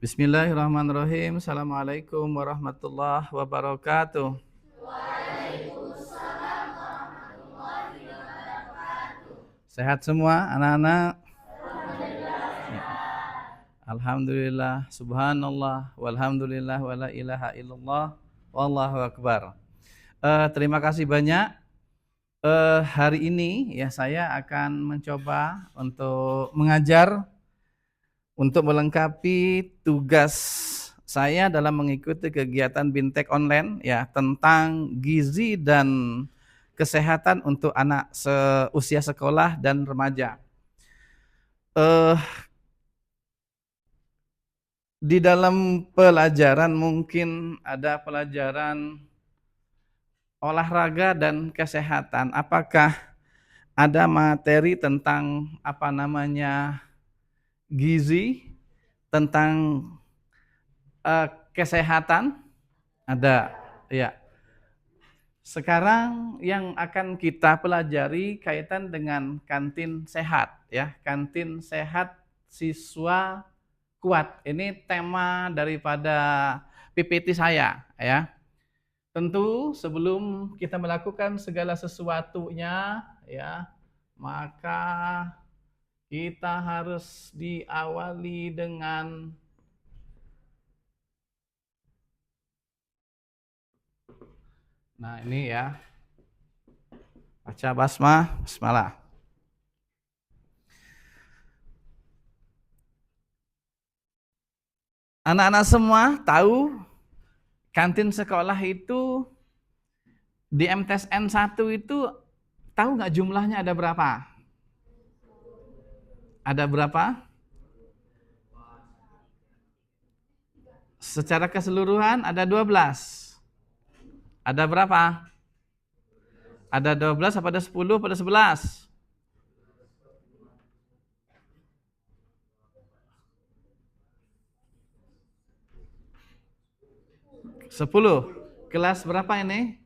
Bismillahirrahmanirrahim. Assalamualaikum warahmatullahi wabarakatuh. Sehat semua anak-anak? Alhamdulillah, subhanallah, walhamdulillah, wala ilaha illallah, wallahu akbar. Terima kasih banyak. Hari ini ya saya akan mencoba untuk mengajar untuk melengkapi tugas saya dalam mengikuti kegiatan Bintek online ya tentang gizi dan kesehatan untuk anak seusia sekolah dan remaja. Di dalam pelajaran mungkin ada pelajaran olahraga dan kesehatan. Apakah ada materi tentang gizi, tentang kesehatan? Ada, ya. Sekarang yang akan kita pelajari kaitan dengan kantin sehat, ya. Kantin sehat siswa kuat. Ini tema daripada PPT saya, ya. Tentu sebelum kita melakukan segala sesuatunya, ya, maka kita harus diawali dengan ini ya. Baca basmalah. Anak-anak semua tahu kantin sekolah itu di MTSN 1 itu tahu nggak jumlahnya ada berapa? Ada berapa? Secara keseluruhan ada 12. Ada berapa? Ada 12 apa ada 10 pada 11? 10. Kelas berapa ini?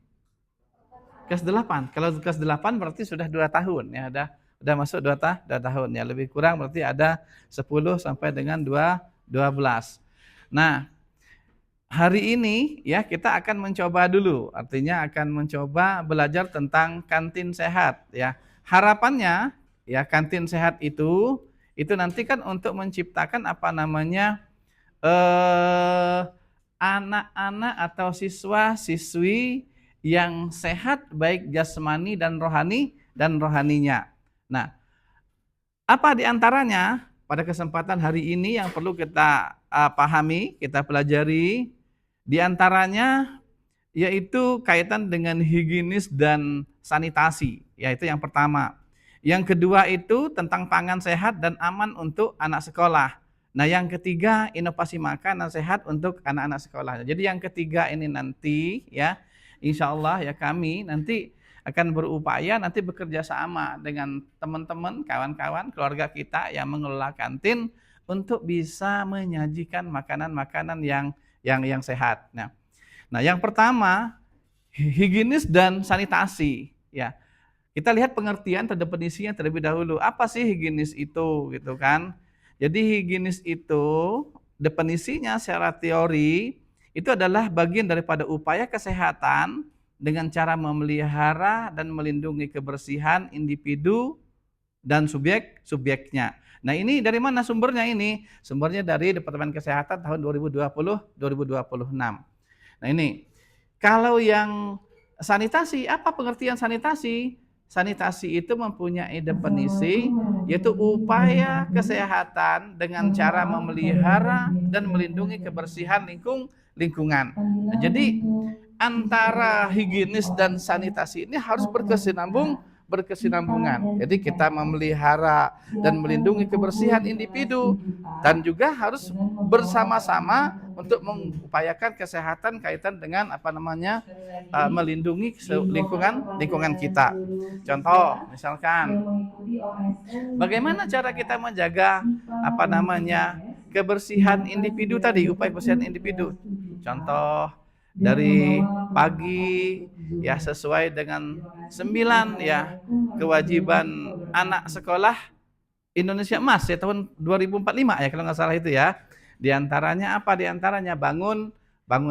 Kelas 8. Kalau kelas 8 berarti sudah 2 tahun ya, udah masuk 2 tahun ya. Lebih kurang berarti ada 10 sampai dengan 12. Nah, hari ini ya kita akan mencoba dulu, artinya akan mencoba belajar tentang kantin sehat ya. Harapannya ya kantin sehat itu nanti kan untuk menciptakan anak-anak atau siswa-siswi yang sehat baik jasmani dan rohaninya. Nah, apa diantaranya pada kesempatan hari ini yang perlu kita pahami, kita pelajari, diantaranya yaitu kaitan dengan higienis dan sanitasi, yaitu yang pertama. Yang kedua itu tentang pangan sehat dan aman untuk anak sekolah. Nah, yang ketiga inovasi makanan sehat untuk anak-anak sekolah. Jadi yang ketiga ini nanti ya, insya Allah ya kami nanti akan berupaya nanti bekerja sama dengan teman-teman, kawan-kawan, keluarga kita yang mengelola kantin untuk bisa menyajikan makanan-makanan yang sehat. Nah, yang pertama higienis dan sanitasi ya. Kita lihat pengertian atau definisinya terlebih dahulu. Apa sih higienis itu gitu kan? Jadi higienis itu definisinya secara teori itu adalah bagian daripada upaya kesehatan dengan cara memelihara dan melindungi kebersihan individu dan subjeknya. Nah, ini dari mana sumbernya ini? Sumbernya dari Departemen Kesehatan tahun 2020-2026. Nah, ini kalau yang sanitasi, apa pengertian sanitasi? Sanitasi itu mempunyai definisi yaitu upaya kesehatan dengan cara memelihara dan melindungi kebersihan lingkungan. Nah, jadi antara higienis dan sanitasi ini harus berkesinambungan. Jadi kita memelihara dan melindungi kebersihan individu dan juga harus bersama-sama untuk mengupayakan kesehatan kaitan dengan melindungi lingkungan kita. Contoh, misalkan bagaimana cara kita menjaga kebersihan individu tadi, upaya kebersihan individu. Contoh dari pagi ya sesuai dengan 9 ya kewajiban anak sekolah Indonesia Emas ya tahun 2045 ya kalau nggak salah itu ya. Di antaranya apa? Di antaranya bangun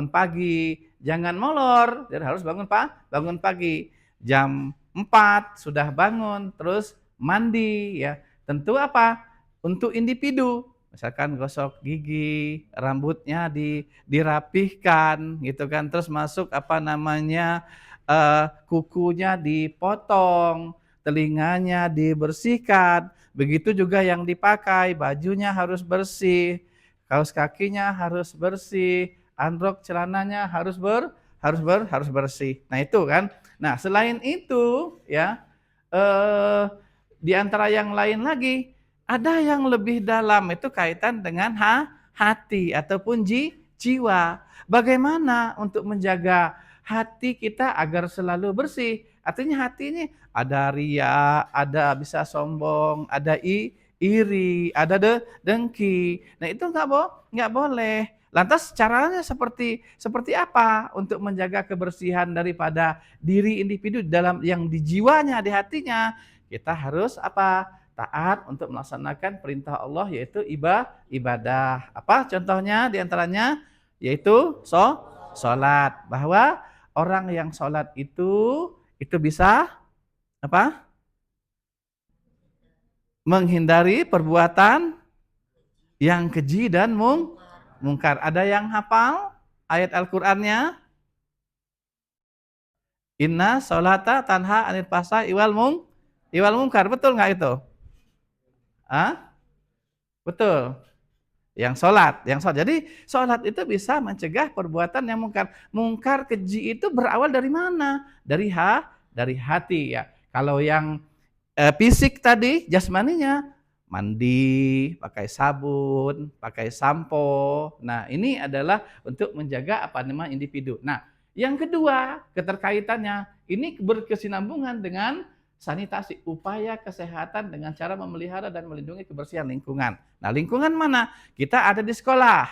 pagi, jangan molor. Jadi harus bangun pagi. Jam 4 sudah bangun, terus mandi ya. Tentu apa? Untuk individu. Misalkan gosok gigi, rambutnya dirapihkan gitu kan. Terus masuk apa namanya? Kukunya dipotong, telinganya dibersihkan. Begitu juga yang dipakai, bajunya harus bersih, kaos kakinya harus bersih, androk celananya harus bersih. Nah, itu kan. Nah, selain itu ya, eh di antara yang lain lagi, ada yang lebih dalam itu kaitan dengan hati ataupun jiwa. Bagaimana untuk menjaga hati kita agar selalu bersih? Artinya hati ini ada ria, ada bisa sombong, ada iri, ada dengki. Nah, itu nggak boleh. Lantas caranya seperti apa untuk menjaga kebersihan daripada diri individu dalam yang di jiwanya, di hatinya? Kita harus apa? Taat untuk melaksanakan perintah Allah yaitu ibadah. Apa contohnya di antaranya? Yaitu salat. Bahwa orang yang salat itu bisa apa? Menghindari perbuatan yang keji dan mungkar. Ada yang hafal ayat Al-Qur'annya? Inna sholata tanha anil fahsya'i iwal mungkar. Betul nggak itu? Ah? Betul. Yang sholat. Jadi sholat itu bisa mencegah perbuatan yang mungkar. Mungkar keji itu berawal dari mana? Dari hati ya. Kalau yang fisik tadi, jasmaninya, mandi, pakai sabun, pakai sampo. Nah, ini adalah untuk menjaga apa namanya individu. Nah, yang kedua, keterkaitannya ini berkesinambungan dengan sanitasi, upaya kesehatan dengan cara memelihara dan melindungi kebersihan lingkungan. Nah, lingkungan mana? Kita ada di sekolah.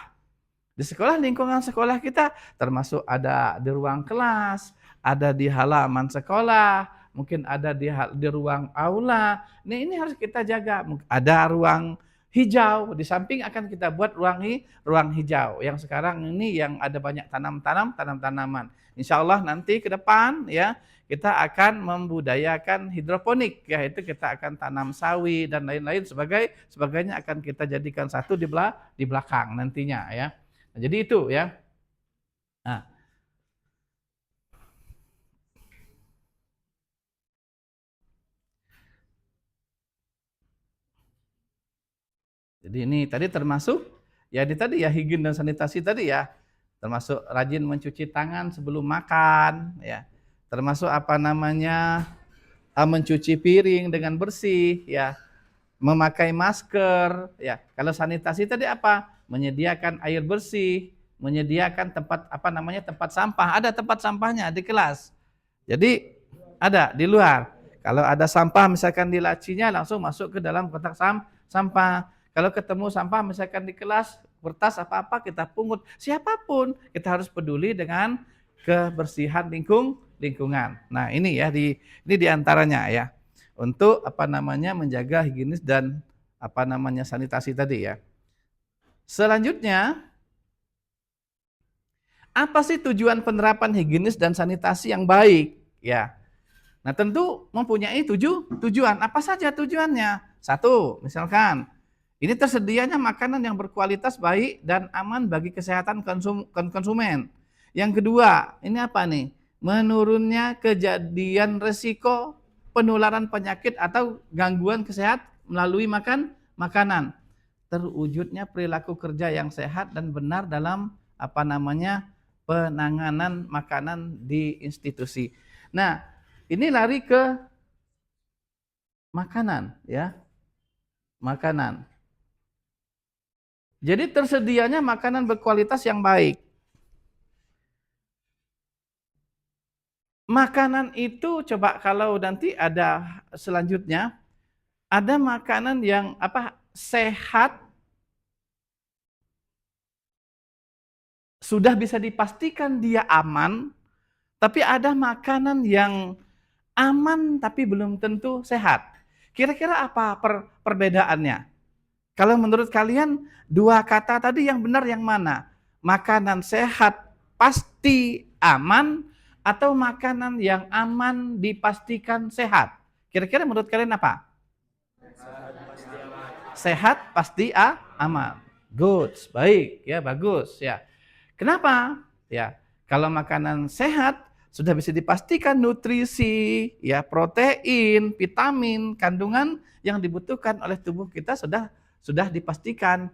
Di sekolah, lingkungan sekolah kita termasuk ada di ruang kelas, ada di halaman sekolah, mungkin ada di ruang aula. Nah, ini harus kita jaga. Ada ruang hijau, di samping akan kita buat ruang hijau. Yang sekarang ini yang ada banyak tanam-tanaman. Insya Allah nanti ke depan ya kita akan membudayakan hidroponik, yaitu kita akan tanam sawi dan lain-lain sebagainya akan kita jadikan satu di belakang nantinya ya. Nah, jadi itu ya. Nah, jadi ini tadi termasuk ya tadi ya higien dan sanitasi tadi ya. Termasuk rajin mencuci tangan sebelum makan ya. Termasuk apa namanya? Mencuci piring dengan bersih ya. Memakai masker ya. Kalau sanitasi tadi apa? Menyediakan air bersih, menyediakan tempat apa namanya? Tempat sampah. Ada tempat sampahnya di kelas. Jadi ada di luar. Kalau ada sampah misalkan di lacinya langsung masuk ke dalam kotak sampah. Kalau ketemu sampah misalkan di kelas, kertas apa-apa kita pungut. Siapapun kita harus peduli dengan kebersihan lingkungan. Nah, ini ya ini diantaranya ya. Untuk apa namanya menjaga higienis dan apa namanya sanitasi tadi ya. Selanjutnya, apa sih tujuan penerapan higienis dan sanitasi yang baik? Ya. Nah, tentu mempunyai tujuan. Apa saja tujuannya? Satu, misalkan ini tersedianya makanan yang berkualitas baik dan aman bagi kesehatan konsumen. Yang kedua, ini apa nih? Menurunnya kejadian resiko penularan penyakit atau gangguan kesehatan melalui makanan. Terwujudnya perilaku kerja yang sehat dan benar dalam apa namanya penanganan makanan di institusi. Nah, ini lari ke makanan ya. Makanan. Jadi tersedianya makanan berkualitas yang baik. Makanan itu coba kalau nanti ada selanjutnya, ada makanan yang apa sehat, sudah bisa dipastikan dia aman, tapi ada makanan yang aman tapi belum tentu sehat. Kira-kira apa perbedaannya? Kalau menurut kalian dua kata tadi yang benar yang mana? Makanan sehat pasti aman atau makanan yang aman dipastikan sehat? Kira-kira menurut kalian apa? Sehat pasti aman. Good, baik ya, bagus ya. Kenapa? Ya, kalau makanan sehat sudah bisa dipastikan nutrisi, ya protein, vitamin, kandungan yang dibutuhkan oleh tubuh kita sudah dipastikan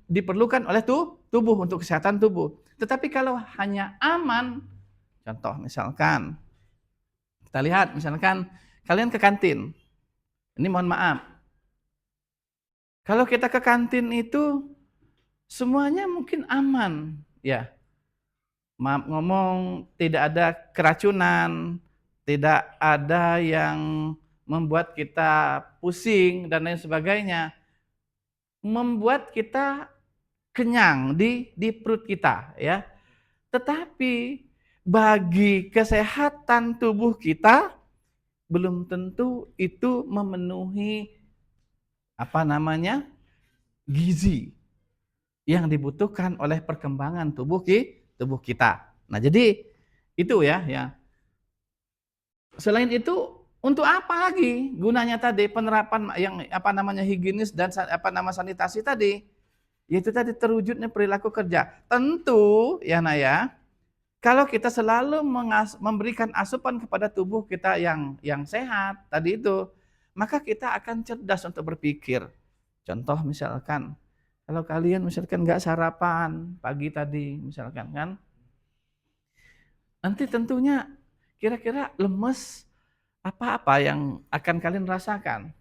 diperlukan oleh tubuh untuk kesehatan tubuh. Tetapi kalau hanya aman, contoh misalkan kita lihat misalkan kalian ke kantin. Ini mohon maaf. Kalau kita ke kantin itu semuanya mungkin aman, ya. Maaf ngomong, tidak ada keracunan, tidak ada yang membuat kita pusing dan lain sebagainya. Membuat kita kenyang di perut kita, ya. Tetapi bagi kesehatan tubuh kita belum tentu itu memenuhi gizi yang dibutuhkan oleh perkembangan tubuh kita. Nah, jadi itu ya. Selain itu, untuk apa lagi gunanya tadi penerapan yang higienis dan sanitasi tadi? Yaitu tadi terwujudnya perilaku kerja. Tentu ya Naya, kalau kita selalu memberikan asupan kepada tubuh kita yang sehat tadi itu, maka kita akan cerdas untuk berpikir. Contoh misalkan, kalau kalian misalkan nggak sarapan pagi tadi misalkan kan, nanti tentunya kira-kira lemes apa yang akan kalian rasakan?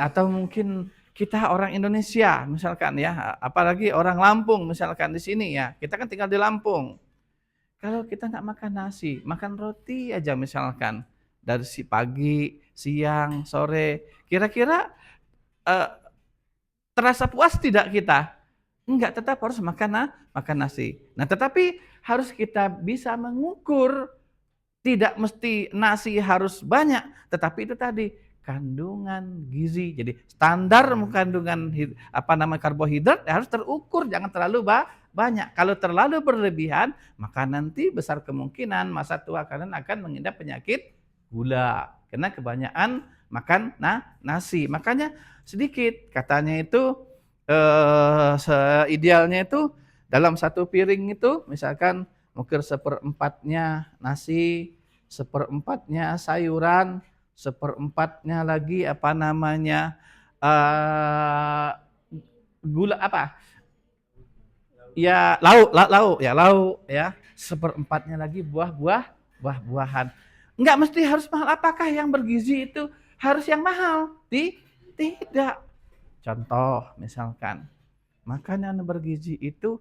Atau mungkin kita orang Indonesia misalkan ya, apalagi orang Lampung misalkan di sini ya, kita kan tinggal di Lampung. Kalau kita nggak makan nasi, makan roti aja misalkan dari si pagi, siang, sore, kira-kira eh, terasa puas tidak kita? Enggak, tetap harus makan nasi. Nah, tetapi harus kita bisa mengukur, tidak mesti nasi harus banyak, tetapi itu tadi kandungan gizi. Jadi standar kandungan karbohidrat harus terukur, jangan terlalu banyak. Kalau terlalu berlebihan, maka nanti besar kemungkinan masa tua kalian akan mengidap penyakit gula karena kebanyakan makan nasi. Makanya sedikit, katanya itu idealnya itu dalam satu piring itu misalkan mungkin seperempatnya nasi, seperempatnya sayuran, seperempatnya lagi gula ya lauk ya, seperempatnya lagi buah-buahan. Enggak mesti harus mahal. Apakah yang bergizi itu harus yang mahal? Tidak. Contoh misalkan, makanan bergizi itu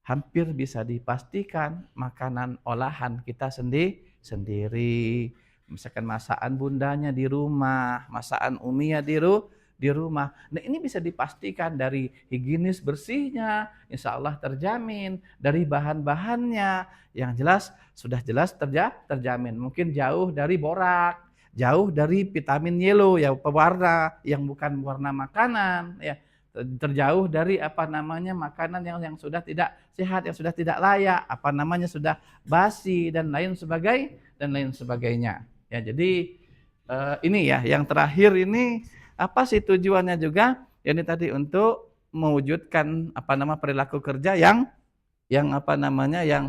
hampir bisa dipastikan makanan olahan kita sendiri. Misalkan masakan bundanya di rumah, masakan uminya di rumah. Nah, ini bisa dipastikan dari higienis bersihnya, insya Allah terjamin. Dari bahan-bahannya, yang sudah jelas terjamin. Mungkin jauh dari borak, jauh dari vitamin yellow, ya pewarna yang bukan warna makanan, ya. Terjauh dari makanan yang sudah tidak sehat, yang sudah tidak layak, sudah basi dan lain sebagainya. Ya, jadi ini ya yang terakhir ini apa sih tujuannya juga? Ini tadi untuk mewujudkan perilaku kerja yang yang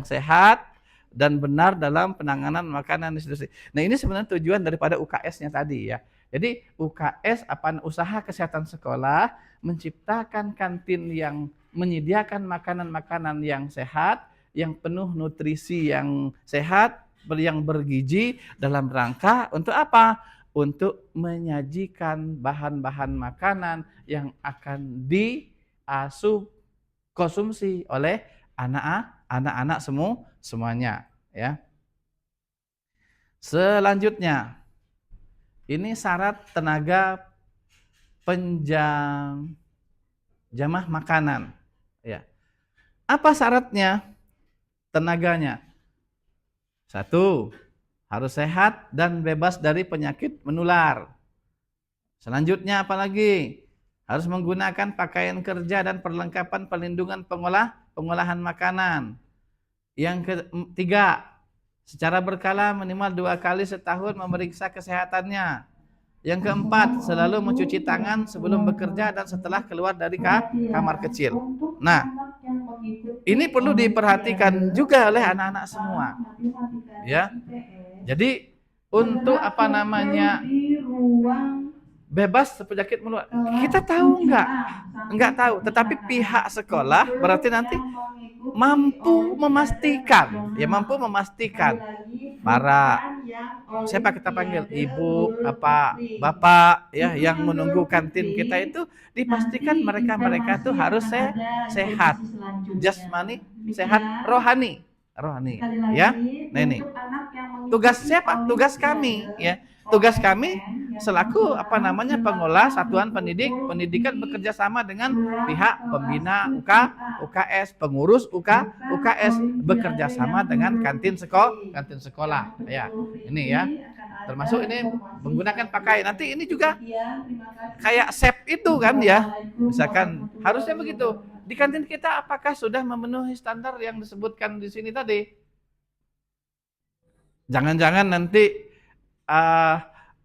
sehat dan benar dalam penanganan makanan institusi. Nah, ini sebenarnya tujuan daripada UKS-nya tadi ya. Jadi UKS usaha kesehatan sekolah menciptakan kantin yang menyediakan makanan-makanan yang sehat, yang penuh nutrisi yang sehat, yang bergizi dalam rangka untuk apa? Untuk menyajikan bahan-bahan makanan yang akan diasup konsumsi oleh anak-anak semuanya ya. Selanjutnya, ini syarat tenaga penjamah makanan ya. Apa syaratnya? Tenaganya. 1, harus sehat dan bebas dari penyakit menular. Selanjutnya apa lagi? harus menggunakan pakaian kerja dan perlengkapan perlindungan pengolahan makanan. Yang ketiga, secara berkala minimal 2 kali setahun memeriksa kesehatannya. Yang keempat, selalu mencuci tangan sebelum bekerja dan setelah keluar dari kamar kecil. Nah, ini perlu diperhatikan juga oleh anak-anak semua. Ya. Jadi untuk apa namanya bebas penyakit menular, kita tahu enggak? Enggak tahu, tetapi pihak sekolah berarti nanti mampu memastikan, para siapa kita panggil, ibu, bapak ya yang menunggu kantin kita itu dipastikan mereka itu harus sehat jasmani, sehat rohani ya. Nah ini tugas siapa? Tugas kami ya. Tugas kami selaku pengolah satuan pendidikan bekerja sama dengan pihak pembina UKS, pengurus UKS bekerja sama dengan kantin sekolah ya. Ini ya. Termasuk ini menggunakan pakaian. Nanti ini juga kayak SEP itu kan ya. Misalkan harusnya begitu. Di kantin kita apakah sudah memenuhi standar yang disebutkan di sini tadi? Jangan-jangan nanti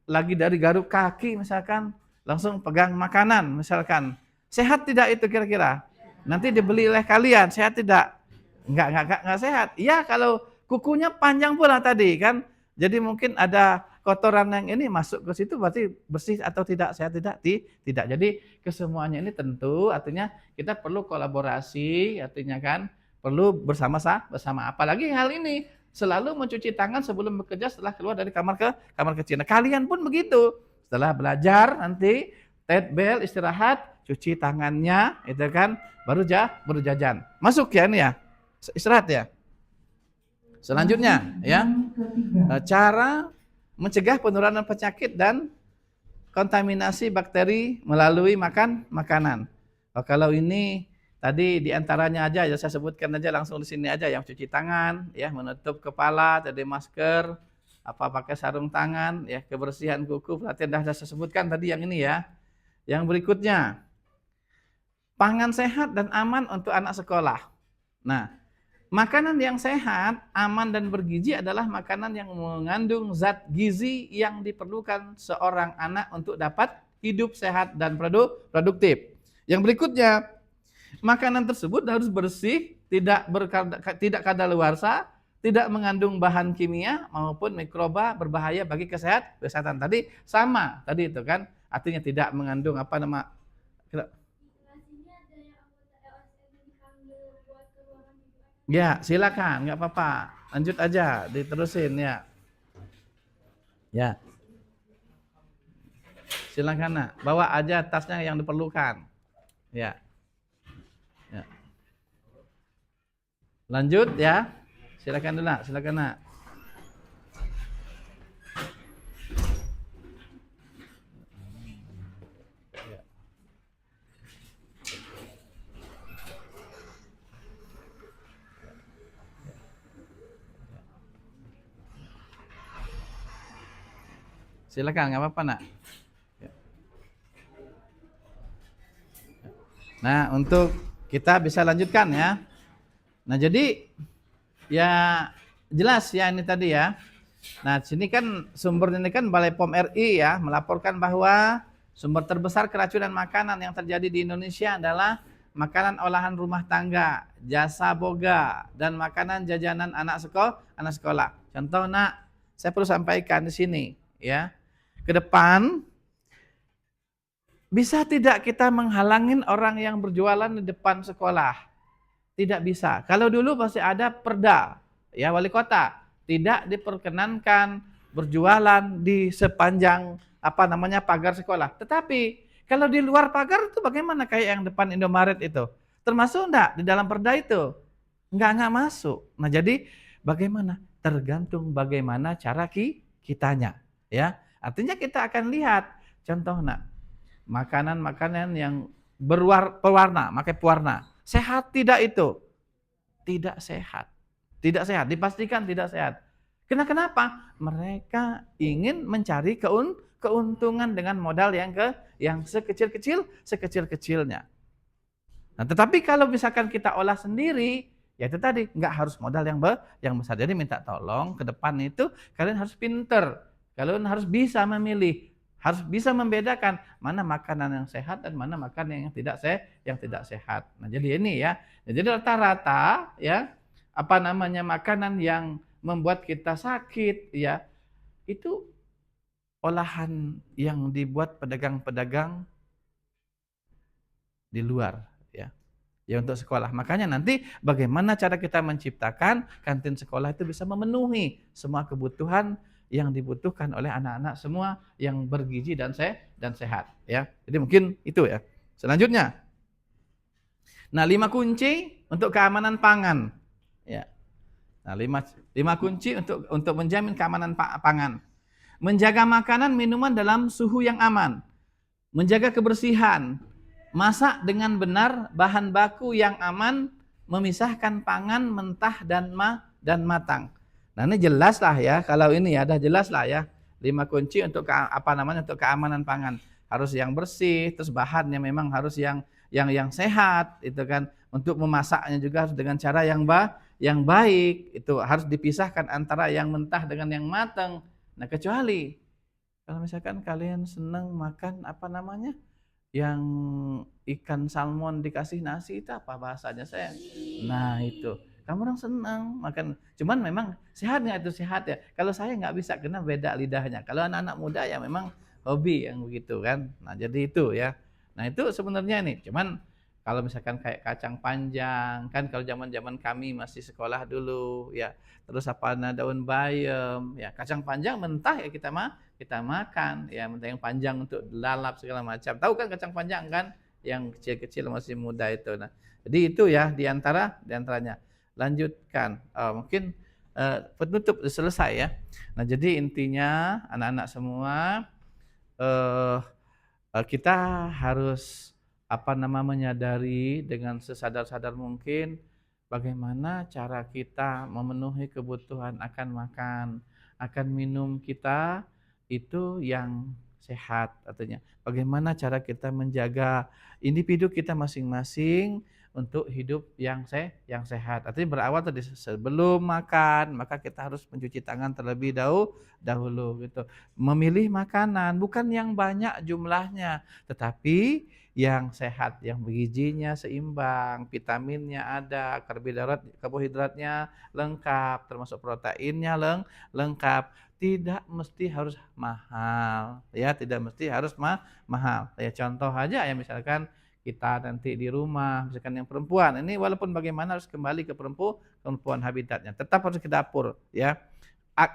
lagi dari garuk kaki misalkan langsung pegang makanan misalkan. Sehat tidak itu kira-kira? Nanti dibeli oleh kalian, sehat tidak? Enggak sehat. Ya kalau kukunya panjang pula tadi kan. Jadi mungkin ada kotoran yang ini masuk ke situ berarti bersih atau tidak, sehat tidak? Tidak. Jadi kesemuanya ini tentu artinya kita perlu kolaborasi, artinya kan perlu bersama apalagi hal ini selalu mencuci tangan sebelum bekerja setelah keluar dari kamar kecil. Nah, kalian pun begitu. Setelah belajar nanti bel istirahat, cuci tangannya itu kan baru jajan. Masuk ya ini ya. Istirahat ya. Selanjutnya ya. Cara mencegah penularan penyakit dan kontaminasi bakteri melalui makanan. Kalau ini tadi diantaranya aja ya saya sebutkan aja langsung di sini aja yang cuci tangan, ya menutup kepala, tadi masker, pakai sarung tangan, ya kebersihan kuku. Berarti dah saya sebutkan tadi yang ini ya. Yang berikutnya, pangan sehat dan aman untuk anak sekolah. Nah, makanan yang sehat, aman dan bergizi adalah makanan yang mengandung zat gizi yang diperlukan seorang anak untuk dapat hidup sehat dan produktif. Yang berikutnya, makanan tersebut harus bersih, tidak kadaluarsa, tidak mengandung bahan kimia maupun mikroba berbahaya bagi kesehatan. Tadi sama, tadi itu kan artinya tidak mengandung Ya, silakan, nggak apa-apa. Lanjut aja, diterusin ya. Ya. Silakan nak, bawa aja tasnya yang diperlukan. Ya. Lanjut ya. Silakan dulu nak, silakan nak. Silakan, nggak apa-apa nak. Nah, untuk kita bisa lanjutkan ya. Nah, jadi ya jelas ya ini tadi ya. Nah, sini kan sumber ini kan Balai POM RI ya melaporkan bahwa sumber terbesar keracunan makanan yang terjadi di Indonesia adalah makanan olahan rumah tangga, jasa boga, dan makanan jajanan anak sekolah. Contoh nak, saya perlu sampaikan di sini ya. Ke depan bisa tidak kita menghalangin orang yang berjualan di depan sekolah? Tidak bisa. Kalau dulu masih ada perda, ya wali kota tidak diperkenankan berjualan di sepanjang pagar sekolah. Tetapi kalau di luar pagar itu bagaimana kayak yang depan Indomaret itu? Termasuk enggak di dalam perda itu? Enggak masuk. Nah, jadi bagaimana? Tergantung bagaimana cara kitanya, ya. Artinya kita akan lihat contoh nak, makanan-makanan yang pewarna, pakai pewarna. Sehat tidak itu? Tidak sehat. Tidak sehat, dipastikan tidak sehat. Kenapa? Mereka ingin mencari keuntungan dengan modal yang sekecil-kecilnya. Nah, tetapi kalau misalkan kita olah sendiri, ya itu tadi nggak harus modal yang besar. Jadi minta tolong ke depan itu kalian harus pinter, kalian harus bisa memilih, harus bisa membedakan mana makanan yang sehat dan mana makanan yang tidak sehat. Nah, jadi ini ya. Nah, jadi rata-rata ya apa namanya makanan yang membuat kita sakit ya itu olahan yang dibuat pedagang-pedagang di luar ya. Ya untuk sekolah. Makanya nanti bagaimana cara kita menciptakan kantin sekolah itu bisa memenuhi semua kebutuhan yang dibutuhkan oleh anak-anak semua yang bergizi dan sehat ya. Jadi mungkin itu ya. Selanjutnya. Nah, 5 kunci untuk keamanan pangan. Ya. Nah, 5 kunci untuk menjamin keamanan pangan. Menjaga makanan minuman dalam suhu yang aman. Menjaga kebersihan, masak dengan benar, bahan baku yang aman, memisahkan pangan mentah dan matang. Nah, ini jelas lah ya, kalau ini ya dah jelas lah ya. 5 kunci untuk untuk keamanan pangan. Harus yang bersih, terus bahannya memang harus yang sehat, itu kan. Untuk memasaknya juga harus dengan cara yang baik. Itu harus dipisahkan antara yang mentah dengan yang matang. Nah, kecuali kalau misalkan kalian senang makan apa namanya? Yang ikan salmon dikasih nasi itu apa bahasanya saya? Nah itu, kamu orang senang makan. Cuman memang sehat nggak itu sehat ya? Kalau saya nggak bisa karena beda lidahnya. Kalau anak-anak muda ya memang hobi yang begitu kan. Nah jadi itu ya. Nah itu sebenarnya nih. Cuman kalau misalkan kayak kacang panjang kan kalau zaman-zaman kami masih sekolah dulu ya. Terus apa daun bayam ya kacang panjang mentah ya kita makan ya mentah yang panjang untuk lalap segala macam. Tahu kan kacang panjang kan yang kecil-kecil masih muda itu. Nah, jadi itu ya diantaranya. Lanjutkan. Mungkin penutup selesai ya. Nah, jadi intinya anak-anak semua eh kita harus menyadari dengan sesadar-sadar mungkin bagaimana cara kita memenuhi kebutuhan akan makan, akan minum kita itu yang sehat artinya. Bagaimana cara kita menjaga individu kita masing-masing untuk hidup yang sehat. Artinya berawal tadi sebelum makan, maka kita harus mencuci tangan terlebih dahulu gitu. Memilih makanan bukan yang banyak jumlahnya, tetapi yang sehat, yang bergizinya seimbang, vitaminnya ada, karbohidratnya lengkap, termasuk proteinnya lengkap. Tidak mesti harus mahal, ya, tidak mesti harus mahal. Ya contoh aja ya misalkan kita nanti di rumah, misalkan yang perempuan, ini walaupun bagaimana harus kembali ke perempuan habitatnya, tetap harus ke dapur, ya.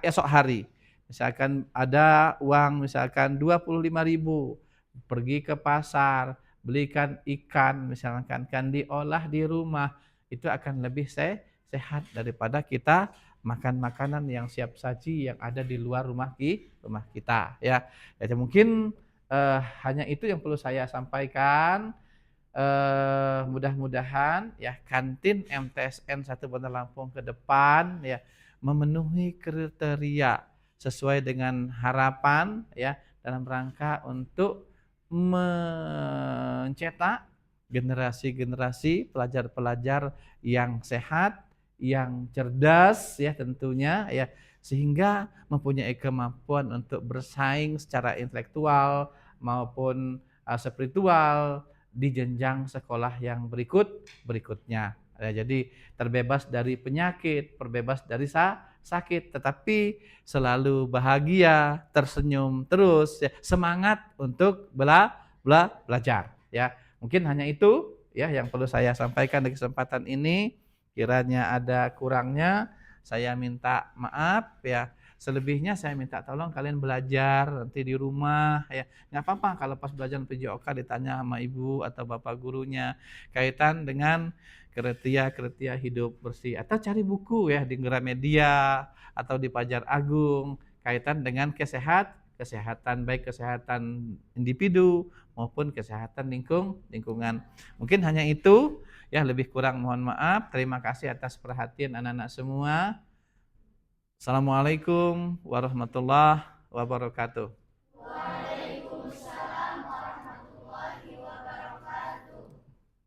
Esok hari, misalkan ada uang misalkan 25.000, pergi ke pasar, belikan ikan misalkan kan diolah di rumah, itu akan lebih sehat daripada kita makan makanan yang siap saji yang ada di luar rumah kita ya. Jadi mungkin hanya itu yang perlu saya sampaikan. Mudah-mudahan ya kantin MTSN 1 Bandar Lampung ke depan ya memenuhi kriteria sesuai dengan harapan ya dalam rangka untuk mencetak generasi-generasi pelajar-pelajar yang sehat, yang cerdas ya tentunya ya sehingga mempunyai kemampuan untuk bersaing secara intelektual maupun spiritual di jenjang sekolah yang berikutnya. Ya, jadi terbebas dari penyakit, terbebas dari sakit, tetapi selalu bahagia, tersenyum terus, ya, semangat untuk belajar. Ya, mungkin hanya itu ya yang perlu saya sampaikan di kesempatan ini. Kiranya ada kurangnya, saya minta maaf ya. Selebihnya saya minta tolong kalian belajar nanti di rumah ya. Nggak apa-apa kalau pas belajar PJOK ditanya sama ibu atau bapak gurunya kaitan dengan kriteria hidup bersih atau cari buku ya di Gramedia atau di Pajar Agung kaitan dengan kesehatan baik kesehatan individu maupun kesehatan lingkungan. Mungkin hanya itu ya lebih kurang mohon maaf. Terima kasih atas perhatian anak-anak semua. Assalamualaikum warahmatullahi wabarakatuh.